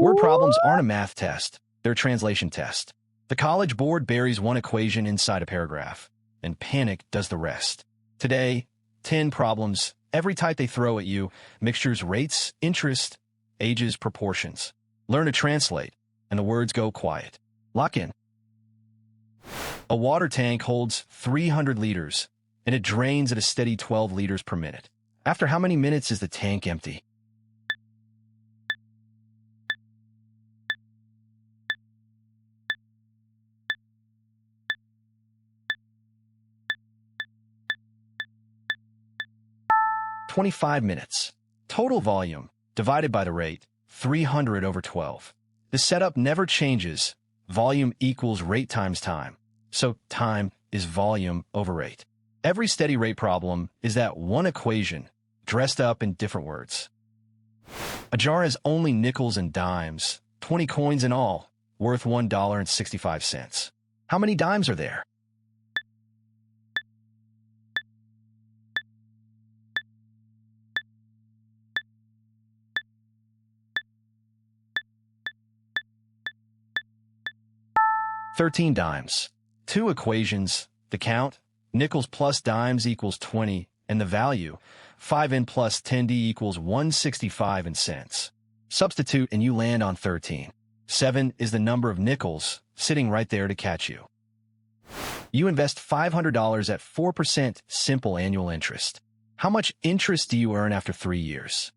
Word problems aren't a math test, they're a translation test. The College Board buries one equation inside a paragraph, and panic does the rest. Today, 10 problems, every type they throw at you, mixtures, rates, interest, ages, proportions. Learn to translate, and the words go quiet. Lock in. A water tank holds 300 liters, and it drains at a steady 12 liters per minute. After how many minutes is the tank empty? "25 minutes. Total volume, divided by the rate, 300 over 12. The setup never changes. Volume equals rate times time. So time is volume over rate. Every steady rate problem is that one equation, dressed up in different words. A jar has only nickels and dimes, 20 coins in all, worth $1.65. How many dimes are there? "13 dimes. Two equations, the count, nickels plus dimes equals 20, and the value, 5n plus 10d equals 165 in cents. Substitute and you land on 13. 7 is the number of nickels sitting right there to catch you. You invest $500 at 4% simple annual interest. How much interest do you earn after 3 years?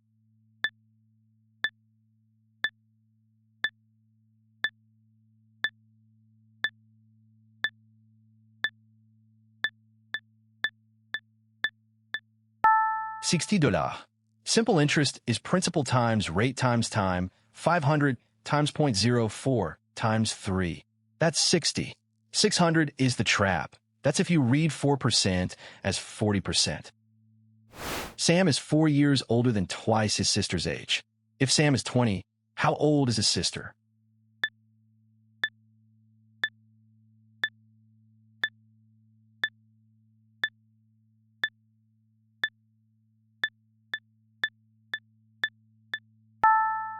$60. Simple interest is principal times rate times time, 500 times 0.04 times 3. That's 60. 600 is the trap. That's if you read 4% as 40%. Sam is 4 years older than twice his sister's age. If Sam is 20, how old is his sister?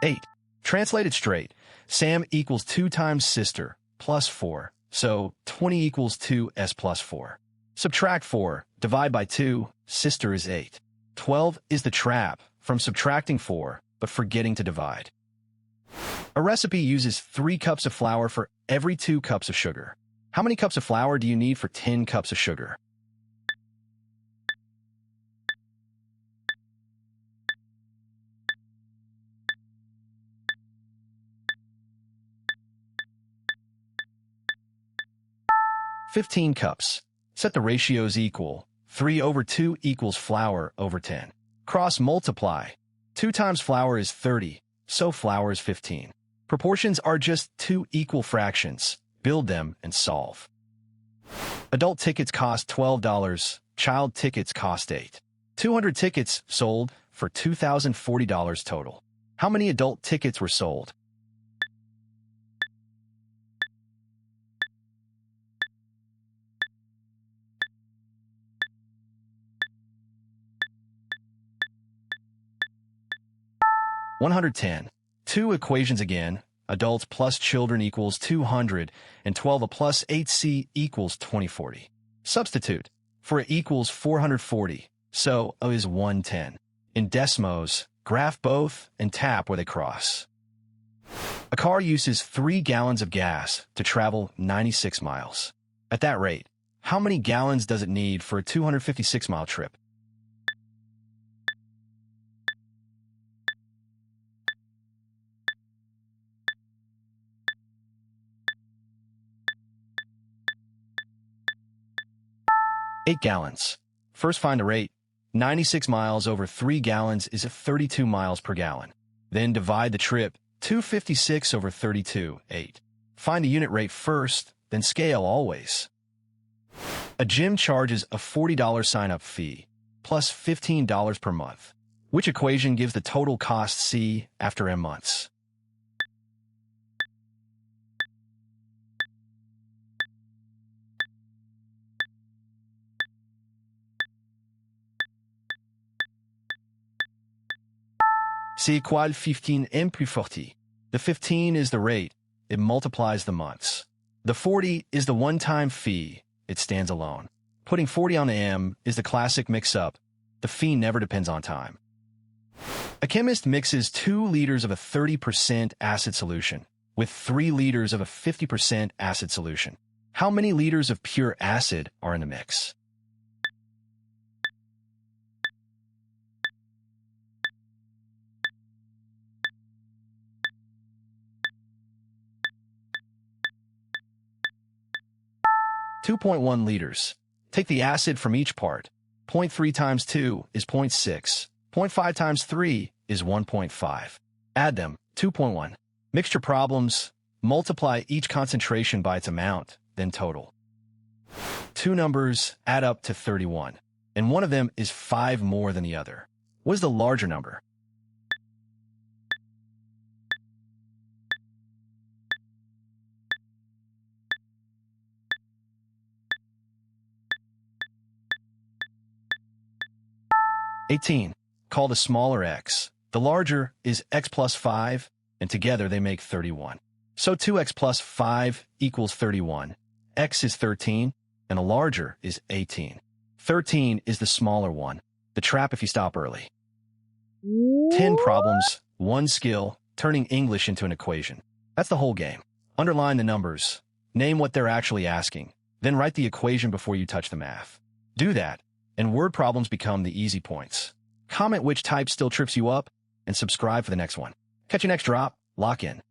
Eight. Translated straight, Sam equals 2 times sister plus 4, so 20 equals 2s plus 4. Subtract 4, divide by 2, sister is 8. 12 is the trap from subtracting 4, but forgetting to divide. A recipe uses 3 cups of flour for every 2 cups of sugar. How many cups of flour do you need for 10 cups of sugar? "15 cups. Set the ratios equal. 3 over 2 equals flour over 10. Cross multiply. 2 times flour is 30, so flour is 15. Proportions are just 2 equal fractions. Build them and solve. Adult tickets cost $12. Child tickets cost $8. 200 tickets sold for $2,040 total. How many adult tickets were sold? $110. 2 equations again. Adults plus children equals 200, and 12a plus 8c equals 2040. Substitute. For a equals 440, so a is 110. In Desmos, graph both and tap where they cross. A car uses 3 gallons of gas to travel 96 miles. At that rate, how many gallons does it need for a 256-mile trip? $8 gallons. First find the rate. 96 miles over 3 gallons is 32 miles per gallon. Then divide the trip. 256 over 32, 8. Find the unit rate first, then scale always. A gym charges a $40 sign-up fee, plus $15 per month. Which equation gives the total cost C after M months? C = 15 M plus 40. The 15 is the rate. It multiplies the months. The 40 is the one-time fee. It stands alone. Putting 40 on the M is the classic mix-up. The fee never depends on time. A chemist mixes 2 liters of a 30% acid solution with 3 liters of a 50% acid solution. How many liters of pure acid are in the mix? (2.1 liters. Take the acid from each part. 0.3 times 2 is 0.6. 0.5 times 3 is 1.5. Add them, 2.1. Mixture problems, multiply each concentration by its amount, then total. 2 numbers add up to 31, and one of them is 5 more than the other. What is the larger number? (18). Call the smaller x. The larger is x plus 5, and together they make 31. So 2x plus 5 equals 31. X is 13, and the larger is 18. 13 is the smaller one. The trap if you stop early. 10 problems, 1 skill, turning English into an equation. That's the whole game. Underline the numbers. Name what they're actually asking. Then write the equation before you touch the math. Do that, and word problems become the easy points. Comment which type still trips you up, and subscribe for the next one. Catch you next drop. Lock in.